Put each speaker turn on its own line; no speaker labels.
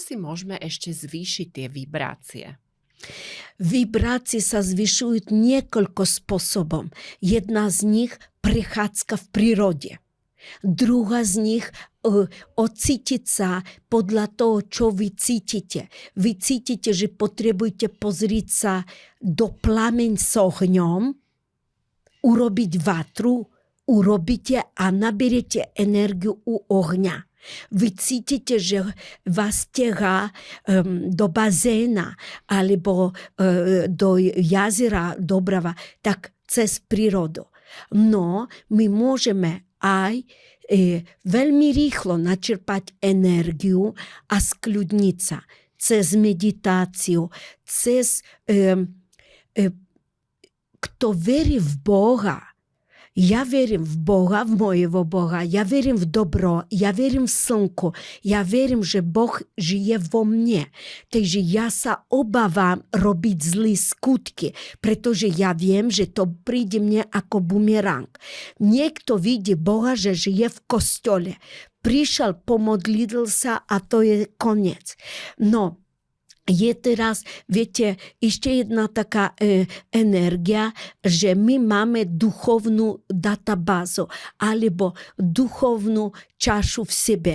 si môžeme ešte zvýšiť tie vibrácie?
Вибрации созвешивают несколько способов. Jedna z nich prechádzka v prírode. Druhá z nich ocítiť sa podľa toho, čo vy cítite. Vy cítite, že potrebujete pozrieť sa do plameň s ohňom, urobiť vatru, urobíte a naberiete energiu u ohňa. Vy cítite, že vás ťahá do bazéna alebo do jazera Dobrava, tak cez prírodu. No, my môžeme aj veľmi rýchlo načerpať energiu a skľudniť sa cez meditáciu, cez kto verí v Boha. Ja verím v Boha, v mojego Boha, ja verím v dobro, ja verím v slnko, ja verím, že Boh žije vo mne. Takže ja sa obávam robiť zlé skutky, pretože ja viem, že to príde mne ako bumerang. Niekto vidí Boha, že žije v kostole. Prišiel, pomodlil sa a to je koniec. No, je teraz, viete, ešte jedna taká energia, že my máme duchovnú databázu alebo duchovnú čašu v sebe.